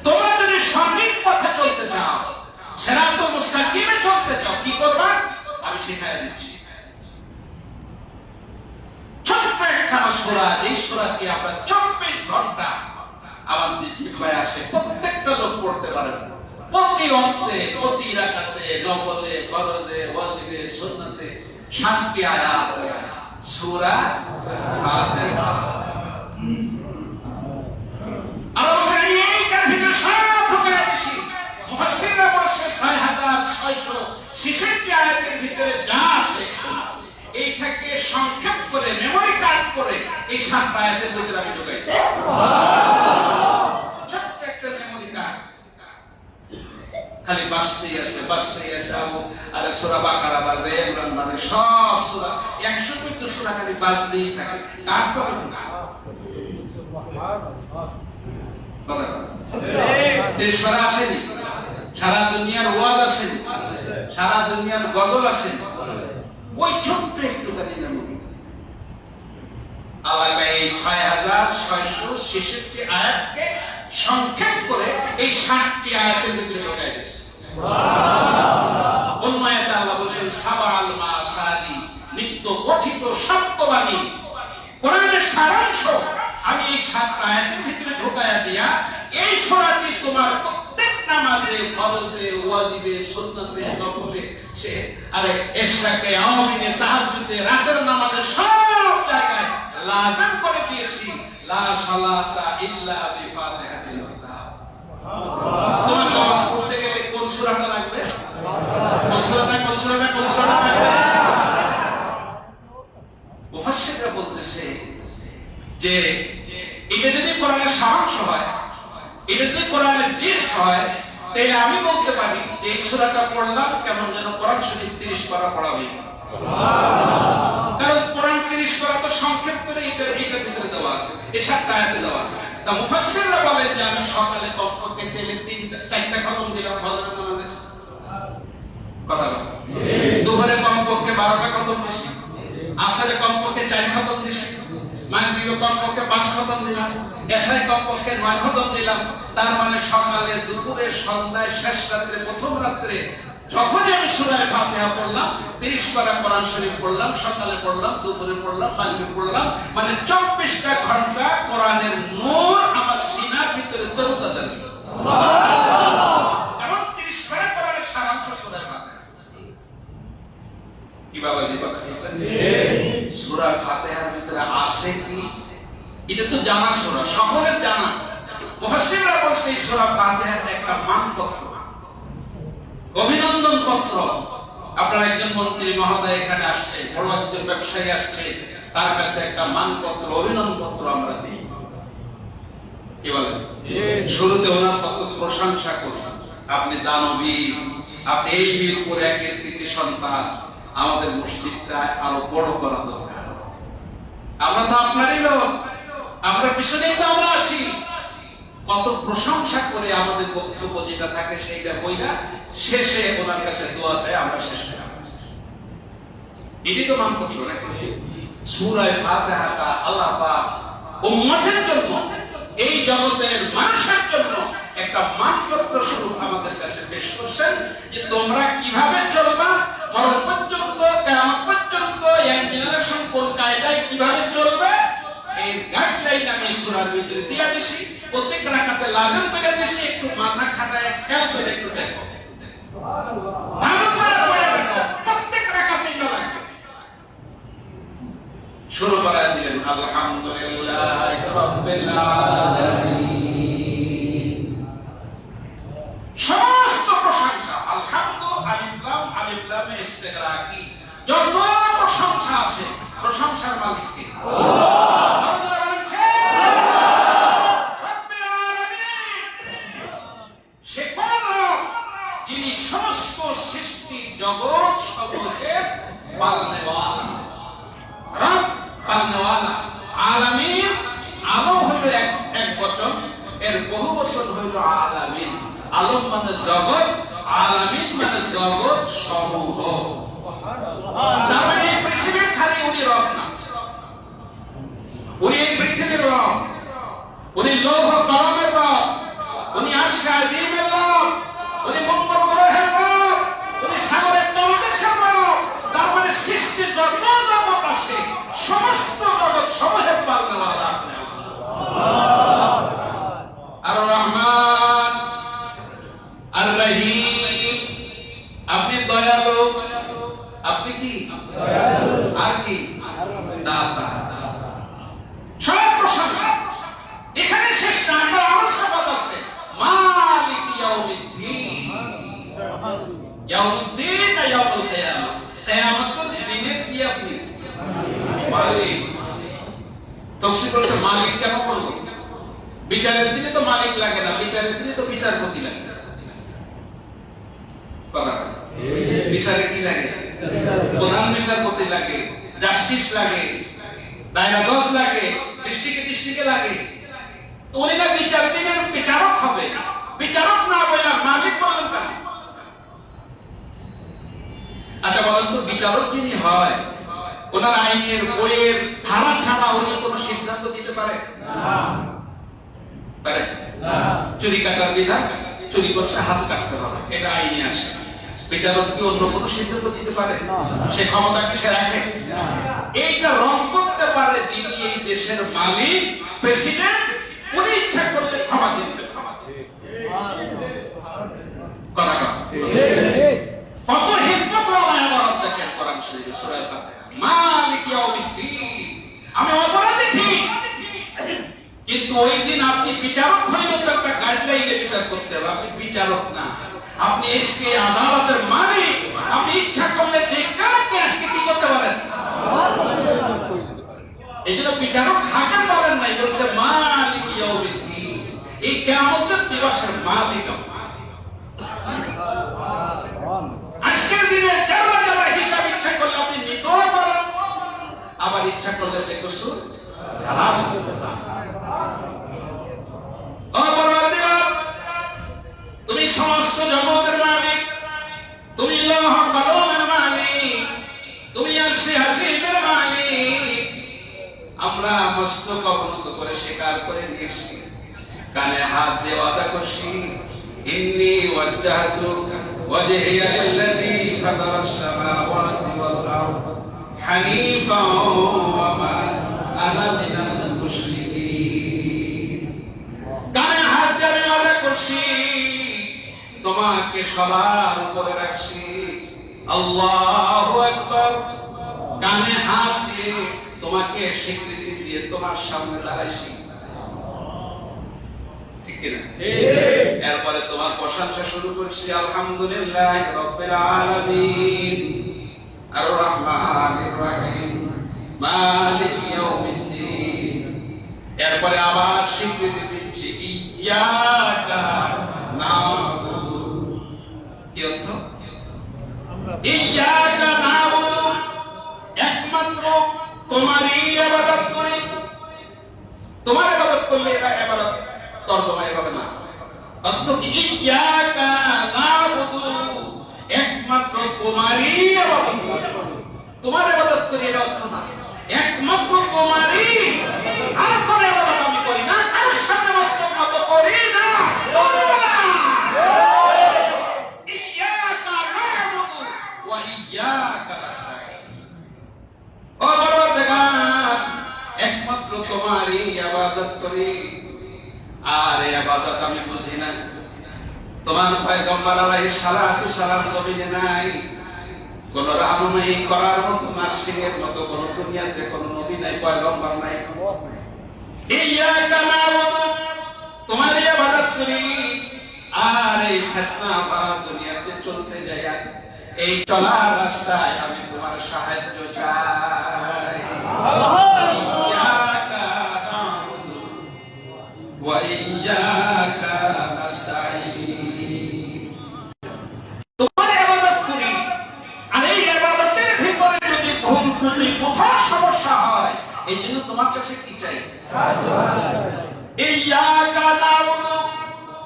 তোমরা যদি সঠিক পথে চলতে চাও, সিরাতুল মুস্তাকিমে চলতে চাও, কি করবা আমি শিখাইয়া দিচ্ছি। ছোট্ট একটা সূরা, এই সূরাকে আমরা 24 ঘন্টা আমাদের জিহ্বায় আসে, প্রত্যেকটা লোক পড়তে পারে। প্রতি অর্থে, প্রতি রাকাতে, নফলে, ফরজে, ওয়াজিবে, সুন্নতে 7টি আয়াত সূরা ফাতিহা। আল্লাহ বলেন এইটার ভিতরে সব ঢুকে রেখেছি। মুফাসসিররা বলেছে 6666 আয়াতের ভিতরে যা আছে এইটাকে সংক্ষেপ করে মেমরি কার্ড করে এই 7 আয়াতের ভিতরে আমি ঢুকাই। সুবহানাল্লাহ। ছোট্ট একটা মেমরি কার্ড, খালি বাজতেই আছে আর সূরা বাকারা বাজে, ইমরান বাজে, সব সূরা 114 সূরা খালি বাজতেই থাকে। কার পাবে না? দেশ করা আসেনি, সারা দুনিয়ার ওয়াজ আসেনি, সারা দুনিয়ার গজল আসেনি, ওই ছোট্ট একটুখানি নাম আল্লাহ এই ৬৬৬৬ আয়াতকে সংক্ষেপ করে এই ৬০টি আয়াতের ভিতরে ঢোকায় দিয়েছে। অন্য আয়াতে আল্লাহ বলছেন সাবাল মাসানি, নিত্য গঠিত সত্যবাণী কোরআনের সারাংশ আমি এই ৭ আয়াতের ভিতরে ঢোকায়া দিয়া এই সূরাটি তোমার প্রত্যেক নামাজে, ফরজে, ওয়াজিবে, সুন্নতে, নফলে, সে আরে ইশরাকে, আওয়ামিনে, তাহাজ্জুদে, রাতের নামাজে সব জায়গায় লাজিম করে দিয়েছি। লা সালাতা ইল্লা বিফাতিহাতিল কিতাব। তোমার নামাজ পড়তে গেলে কোন সূরাটা লাগবে? কোন সূরাটা লাগবে? মুফাসসিররা বলতেছে যে এটা যদি কোরআনের সারাংশ হয়, এটা যদি কোরআনের জিস্ট হয়, তাহলে আমি বলতে পারি যে এই সূরাটা পড়লাম কেমন যেন কোরআন শরীফ 30 পারা পড়া হয়ে গেল। কারণ কোরআন 30 পারা তো সংক্ষেপ করে এটার ভিতরে দেওয়া আছে, এই 7 আয়াতে দেওয়া আছে। তা মুফাসসিররা বলে যে আমি সকালে কমপক্ষে তেলে 3-4টা খতম দিলাম ফজরের নামাজে, কথা বল, দুপুরে কমপক্ষে 12টা খতম দিছি, আসরে কমপক্ষে 4 খতম দিছি, মাগরিবে কমপক্ষে 5 খতম দিলাম, এশায় কমপক্ষে 9 খতম দিলাম। তার মানে সকালে, দুপুরে, সন্ধ্যায়, শেষ রাত্রে, প্রথম রাত্রে যখনই আমি সূরা ফাতিহা পড়লাম, 30 পারা কোরআন শরীফ পড়লাম, সকালে পড়লাম, দুপুরে পড়লাম, মাগরিবে পড়লাম, মানে 24টা ঘন্টা কোরআনের নূর আমার সিনার ভিতরে তরুতাজা দিল। সুবহানাল্লাহ। এবং 30 পারা কোরআনের সারাংশ সূরা ফাতিহা। কি বাবা জি কথা ঠিক? সূরা ফাতিহার ভিতরে আছে কি? এটা তো জানা সূরা, সকলের জানা। মুফাসসিররা বলছে এই সূরা ফাতিহার একটা মানপত্র, অভিনন্দন পত্র। আপনার একজন মন্ত্রী মহোদয় এখানে আসছে, বড় একজন ব্যবসায়ী আসছে, তার কাছে একটা মানপত্র, অভিনন্দন পত্র আমরা দিই। কি বলেন? শুরুতে ওনার কত প্রশংসা করি, আপনি দানবীর, আপনি এই বীরপুর একের কৃতি সন্তান, আমাদের মসজিদটা আরো বড় করা দরকার। আমরা তো আপনারই লোক, আমরা পিছনেই তো আমরা আসি। কত প্রশংসা করে আমাদের বক্তব্য যেটা থাকে সেইটা বইরা শেষে ওনার কাছে দোয়া চাই, আমরা শেষ করি। এটি তো মানপত্র নাকি? সূরা ফাতিহাটা আল্লাহ পাক উম্মতের জন্য, এই জগতের মানুষের জন্য একটা মানপত্র স্বরূপ আমাদের কাছে পেশ করছেন যে তোমরা কিভাবে চলবা, মরণ পর্যন্ত, কিয়ামত পর্যন্ত, এই জেনারেশন কোন কায়দায় কিভাবে চলবে, এই গাইডলাইন আমি সূরার ভিতরে দিয়া দিছি। প্রত্যেক রাকাতে লাজিম করে দিছি, একটু মাথা খাটায় খেয়াল করে একটু দেখো, ভালো করে পড়ে দেখো, প্রত্যেক রাকাতে এটা লাগবে। শুরু করা দিলেন আলহামদুলিল্লাহি রাব্বিল আলামিন। সমস্ত প্রশংসা, আলহামদু, আলিফ লাম ইস্তিগরাকি, যত প্রশংসা আছে, প্রশংসার মালিক কে? আল্লাহ। সে কোন রব? যিনি সমস্ত সৃষ্টি জগৎ সমূহের পালনেওয়ালা, রব পালনেওয়ালা। আলামিন, আলম হইল এক বচন, এর বহু বচন হইল আলামিন। আলম মানে জগৎ, আলামিন মানে জগৎ সমূহ। তার মানে এই পৃথিবীর খালি উনি রব না, উনি এই পৃথিবীর রব, উনি লৌহ কলমের রব, উনি আরশে আজিমের রব, উনি মঙ্গল গ্রহের রব, উনি সাগরের তলদেশের রব। তার মানে সৃষ্টি যত জগৎ আছে, সমস্ত জগৎ সমূহের পালনেওয়ালা আপনি। আর রহমান, আর রহিম, আপনি দয়ালু, আপনি কি আর কি দাতা। সব প্রশংসা এখানে শেষ না, একটা আবশ্যকতা আছে। মালিক ইয়াউমিদ্দিন, ইয়াউমিদ্দিন না ইয়াউমুল কিয়ামা, কিয়ামতের দিনের কি আপনি মালিক। তাফসীর বলছে মালিক কেন বলবো? বিচারের দিনে তো মালিক লাগে না, বিচারের দিনে তো বিচারপতি লাগে। কথা বিচারে কি লাগে? প্রধান বিচারপতি লাগে, জাস্টিস লাগে, দায়রা জজ লাগে, ডিস্ট্রিক্টে লাগে। তো উনি না বিচার দিনের বিচারক হবে, বিচারক না বলে মালিক বলেন কেন? আচ্ছা বলেন তো, বিচারক যিনি হয় ওনার আইনের বইয়ের ধারা ছাড়া উনি কোন সিদ্ধান্ত দিতে পারে? পারে? চুরি কাটার বিধান, চুরি করছে হাত কাটতে হবে, এটা আইনে আসে। বিচারক কি অন্য কোন সিদ্ধান্ত দিতে পারে? সে ক্ষমতা কি সে রাখে? এইটা রং করতে পারে যিনি এই দেশের মালিক, প্রেসিডেন্ট। উনি ইচ্ছা করলে ক্ষমা দিতে কথা কত হিকমত আবার দেখেন কোরআন শরীফে সূরা ফাতিহা, মালিক ইয়াউমিদ্দিন। আমি অপরাধী ঠিক, কিন্তু ওই দিন আপনি বিচারক হইলে তো একটা গাইডলাইনে বিচার করতে হবে। আপনি বিচারক না, আপনি এসকে আদালতের মালিক। আপনি ইচ্ছা করলে যে কাউকে আজকে কি করতে পারেন। এই জন্য বিচারক হাকিম বলেন নাই, বলছে মালিক ইয়াউমিদ্দিন, এই কিয়ামতের দিবসের মালিক। আজকের দিনে যারা যারা হিসাব ইচ্ছা করলে আপনি নিতেও পারেন, আবার ইচ্ছা করলে বেকসুর খালাস করতে পারেন। তুমি সমস্ত জগতের মালিক, তুমি লৌহ কলমের মালিক, তুমি আরশে আজিমের মালিক। আমরা মস্তক অবনত করে স্বীকার করে নিয়েছি, কানে হাত দিয়ে ওয়াদা করছি, ইন্নী ওয়াজ্জাহতু ওয়াজহিয়া লিল্লাযী ফাতারাস সামাওয়াতি ওয়াল আরদ হানিফান ওয়া মা আনা মিনাল মুশরিকিন। কানে হাত দিয়ে আমি ওয়াদা করছি, তোমাকে সবার উপরে রাখছি। আল্লাহু আকবার। কানে হাত দিয়ে তোমাকে স্বীকৃতি দিয়ে তোমার সামনে দাঁড়াইছি, ঠিক না? এরপরে তোমার প্রশংসা শুরু করছি, আলহামদুলিল্লাহি রাব্বিল আলামিন আর রহমানির রহিম মালিক ইয়াউমিদ্দিন। এরপরে আবার স্বীকৃতি দিচ্ছি, ইয়াকা না'বুদু। কি অর্থ? ইয়াকা না'বুদু, একমাত্র তোমারই ইবাদত করি। তোমার ইবাদত করলে এটা ইবাদত তরজমা এভাবে না, অর্থ কি ইয়াকা না'বুদু, একমাত্র তোমারই ইবাদত করি। তোমার ইবাদত করি এটা অর্থ না, একমাত্র তোমারই। আর কোন ইবাদত আমি করি না, কারোর সামনে মস্তক নত করি না। ইয়াকা না'বুদু ওয়া ইয়াকা নাস্তাঈন। ও পরওয়ারদিগার, একমাত্র তোমারই ইবাদত করি, আর এই ইবাদত আমি বুঝি না। তোমার পয়গম্বর আলাইহিস সালাতু সালাম জমিনে নাই, কোন রাহনুমাই করার মতো, নার্সিংয়ের মতো কোন দুনিয়াতে কোন নবী নাই, পয়গম্বর নাই। ইয়াকা না'বুদু, তোমারই ইবাদত করি। আর এই ফিতনা ভরা দুনিয়াতে চলতে যাই, এই চলার রাস্তায় আমি তোমার সাহায্য চাই। ইয়াকা না'বুদু ওয়া ইয়াকা নাস্তাঈন। তোমার ইবাদত করি, আর এই ইবাদতের ভিতরে যদি ভুল ত্রুটি কোথাও সমস্যা হয়, এই জন্য তোমার কাছে কি চাই? ইয়াকা না'বুদু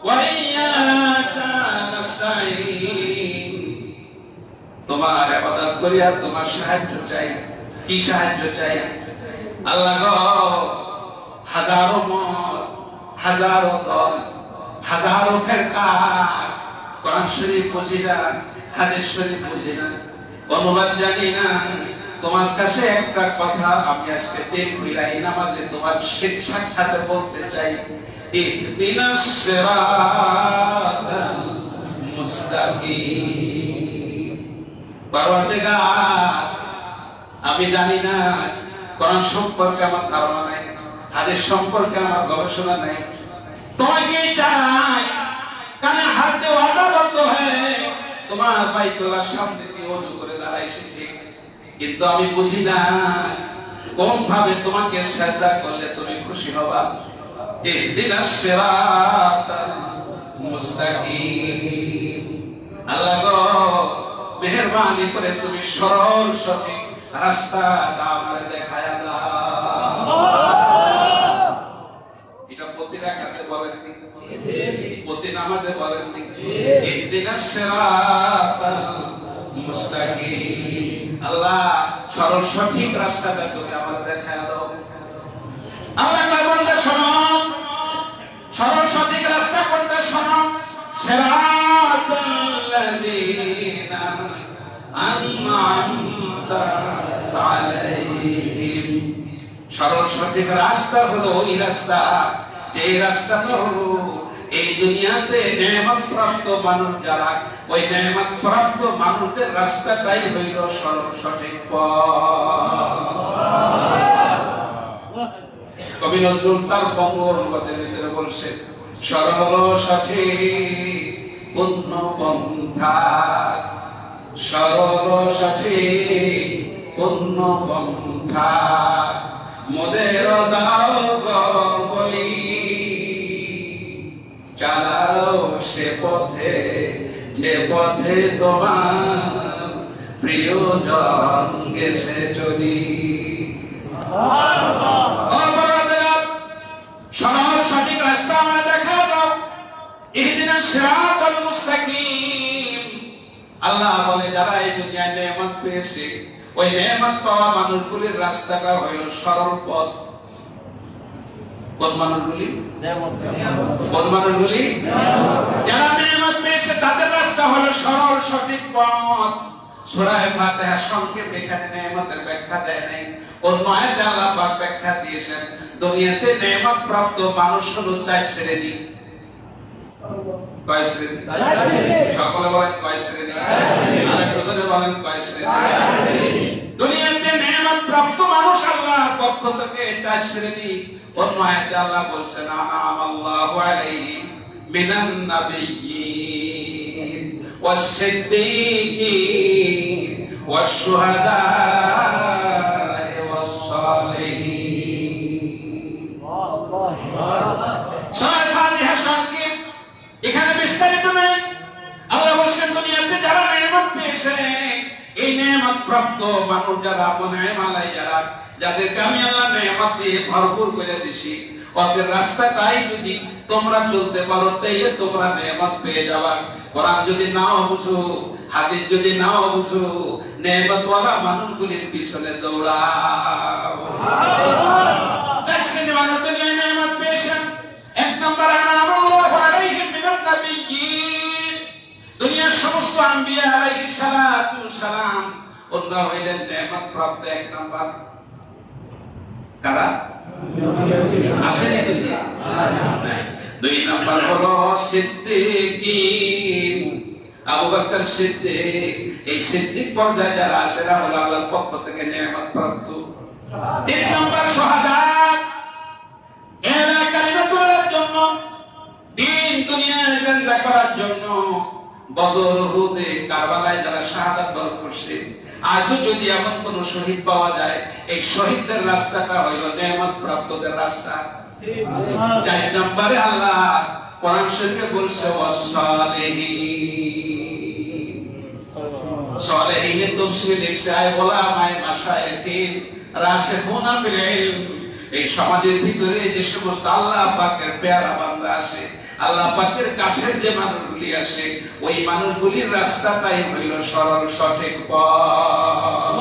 ওয়া ইয়াকা নাস্তাঈন। তোমার ইবাদত করি আর তোমার সাহায্য চাই। কি সাহায্য চাই? আল্লাহ গো, হাজারো মত, হাজারো দল, হাজারো ফিরকা, কোরআন শরীফ বুঝি না, হাদিস শরীফ বুঝি না, অনুবাদ জানি না। তোমার কাছে একটা কথা আমি আজকে দেখলাই নামাজে তোমার সাক্ষাতে বলতে চাই, ইহদিনাস সিরাতাল মুস্তাকিম। পরওয়ারদিগার, আমি জানি না, কোরআন সম্পর্কে আমার ধারণা নাই, হাদিস সম্পর্কে আমার গবেষণা নাই। তোমাকে চাই, কানে হাত দিয়ে ওয়াদাবদ্ধ হয়ে তোমার বাইতুল্লাহর সামনে দিয়ে ওযু করে দাঁড়াইছি ঠিক, কিন্তু আমি বুঝি না কোন ভাবে তোমাকে সিজদা করলে তুমি খুশি হবা। ইহদিনাস সিরাতাল মুস্তাকিম। আল্লাহ গো, মেহেরবানি করে তুমি সরল সঠিক রাস্তাটা আমারে দেখায়া দাও। এটা প্রতিটা বলেননি? প্রতি নামাজে বলেননি? ইহদিনাস সিরাতাল মুস্তাকিম। আল্লাহ সরল সঠিক রাস্তাটা তুমি আমাদের দেখায় দাও। আল্লাহ কয় বান্দা শোনো, সরল সঠিক রাস্তা কোনটা শোনো। সিরাতাল্লাযীনা আন'আমতা আলাইহিম। সরল সঠিক রাস্তা হলো ওই রাস্তা, যে রাস্তাটা হলো এই দুনিয়াতে নেয়ামত প্রাপ্ত মানুষ যারা, ওই নেয়ামত প্রাপ্ত মানুষদের রাস্তাটাই হইল সরল সঠিক পথ। কবি নজরুল তার বঙ্গবন্ধুদের ভিতরে বলছে, সরল সঠিক পূর্ণ পন্থা, সরল সঠিক পূর্ণ পন্থা, মোদের দাও গো বলি, চালাও সে পথে যে পথে তোমার প্রিয়জন গেছে চলি। সরল সঠিক রাস্তা আমরা দেখা দাও। ইহদিনাস সিরাতাল মুস্তাকিম। আল্লাহ বলে যারা এই দুনিয়ায় নেয়ামত পেয়েছে, ওই নেয়ামত পাওয়া মানুষগুলির রাস্তাটা হইল সরল পথ। কোন মানুষগুলি? কোন মানুষগুলি? যারা নেয়ামত পেয়েছে তাদের রাস্তা হলো সরল সঠিক পথ। সূরা ফাতিহা সংক্ষেপে এখানে নেয়ামতের ব্যাখ্যা দেয় নাই, অন্য আয়াতে আল্লাহ পাক ব্যাখ্যা দিয়েছেন। দুনিয়াতে নেয়ামত প্রাপ্ত মানুষ হলো 4 শ্রেণী। কয় শ্রেণী? সকলে বলেন কয় শ্রেণী? আরেকজনে বলেন কয় শ্রেণী? দুনিয়াতে নেয়ামত প্রাপ্ত মানুষ আল্লাহর পক্ষ থেকে 4 শ্রেণী। অন্য আয়াতে আল্লাহ বলছেন, আনা'আল্লাহু আলাইহিম মিনান নাবিয়্যিন ওয়াস-সিদ্দীকিন ওয়াশ-শুহাদা'i ওয়াস-সালিহিন। সূরা ফাতিহা সংক্ষেপ, এখানে বিস্তারিত নাই। আল্লাহ বলেন দুনিয়াতে যারা নেয়ামত পেয়েছে, এই নেয়ামত প্রাপ্ত মানুষ যারা, মুনঈম আলাই যারা, যাদেরকে আমি আল্লাহ নেয়ামত দিয়ে ভরপুর করে দিয়েছি, ওদের রাস্তাটাই যদি তোমরা চলতে পারো তাইলে তোমরা নেয়ামত পেয়ে যাবে। কোরআন যদি নাও বুঝো, হাদিস যদি নাও বুঝো, নেয়ামতওয়ালা মানুষগুলির পিছনে দৌড়াও। চার শ্রেণীর মানুষ দুনিয়ায় নেয়ামত পেয়েছেন। 1 নম্বর, আনা'আল্লাহু আলাইহিম মিনান নাবিয়্যিন। দুনিয়ার সমস্ত আম্বিয়া আলাইহিস সালাতু সালাম ওরা হইলেন নেয়ামত প্রাপ্ত 1 নম্বর। কারা? আসেনি দুনিয়া? 2 নম্বর হলো সিদ্দীকিন। আবু বকর সিদ্দিক, এই সিদ্দিক পর্যায়ে যারা আসেরা হলো আল্লাহর পক্ষ থেকে নেয়ামত প্রাপ্ত। 3 নম্বর শুহাদা, এলা কালিমাতুল্লাহর জন্য, দিন দুনিয়ায় জিন্দা করার জন্য বদর, উহুদে, কারবালায় যারা শাহাদাত বরণ করছে। আজও যদি এমন কোন শহীদ পাওয়া যায়, এই শহীদদের রাস্তাটা হইল নেয়ামত প্রাপ্তদের রাস্তা। 4 নম্বরে আল্লাহ কোরআন শরীফে বলছে ওয়াস-সালিহিন। সালিহিনের তাফসীর লিখছে আয় উলামায়ে মাশায়েখিন রাসিখুনা ফিল ইলম। এই সমাজের ভিতরে যে সমস্ত আল্লাহ পাকের পেয়ারা বান্দা আসে, আল্লাহ পাকের কাছের যে মানুষগুলি আসে, ওই মানুষগুলির রাস্তাটাই হইল সরল সঠিক পথ।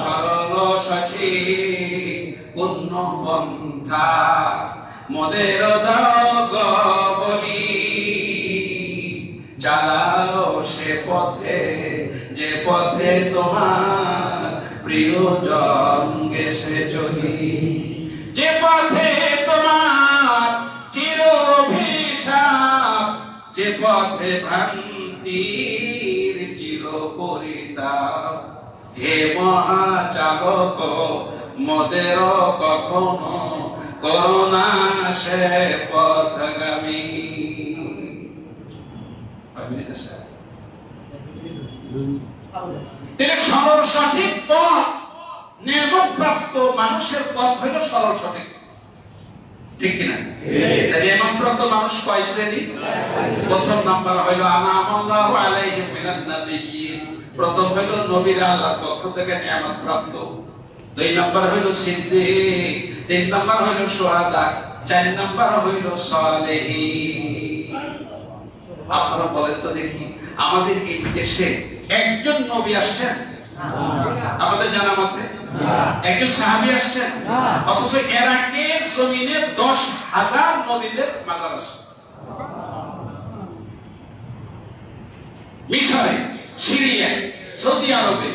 সরল সঠিক পূর্ণ পন্থা, মোদের দাও গো বলি, চালাও সে পথে যে পথে তোমার প্রিয়জন গেছে চলি। যে পথে তোমার চির অভিশাপ, যে পথে ভ্রান্তির চির পরিতাপ, হে মহাচালক মোদের কখনো করোনা সে পথগামী। সরল সঠিক পথ, নেয়ামত প্রাপ্ত মানুষের পথ হইল সরল সঠিক, ঠিক কিনা? নেয়ামত প্রাপ্ত মানুষ কয় শ্রেণী? 1 নম্বর হইল আনা'আল্লাহু আলাইহিম মিনান নাবিয়্যিন। প্রথম হইল নবীরা আল্লাহর পক্ষ থেকে নেয়ামত প্রাপ্ত। 2 নম্বর হইল সিদ্দিক। 3 নম্বর হইল শুহাদা। 4 নাম্বার হইল সালেহীন। আপনারা বলেন তো দেখি, আমাদের এই দেশে একজন নবী আসছেন? আমাদের জানা মতে একজন সাহাবী আসছেন? অথচ ইরাকের জমিনে 10,000 নবীদের মাজার আছে। মিশরে, সিরিয়ায়, সৌদি আরবে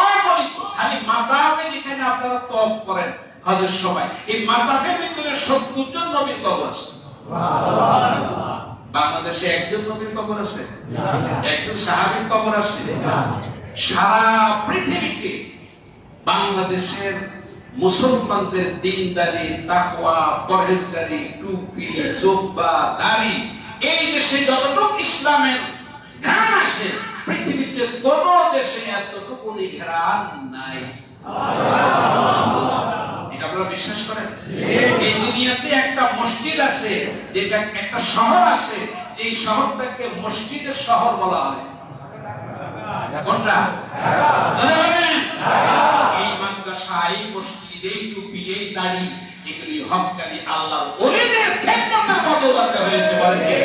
অগণিত, খালি মাতাফে যেখানে আপনারা তওয়াফ করেন হজের সময়, এই মাতাফের ভিতরে 70 জন নবীর কবর আছে। বাংলাদেশে একজন নবীর কবর আছে? একজন সাহাবীর কবর আছে? সারা পৃথিবীতে বাংলাদেশের মুসলমানদের দিনদারি, তাকওয়া, পরহেজগারি, টুপি, জুব্বা, দাড়ি, এই দেশে যতটুকু ইসলামের ঘ্রাণ আসে, পৃথিবীতে কোন দেশে এতটুকু ঘ্রাণ নাই। এটা আপনারা বিশ্বাস করেন? এই দুনিয়াতে একটা মসজিদ আছে, যেটা একটা শহর আছে, যে শহরটাকে মসজিদের শহর বলা হয়। কোনটা? এই মাদ্রাসা, এই মসজিদ, এই টুপি, এই দাড়ি, এগুলি হক্কানি আল্লাহর ওলিদের খেদমতের বদৌলতে হয়েছে। বলেন ঠিক?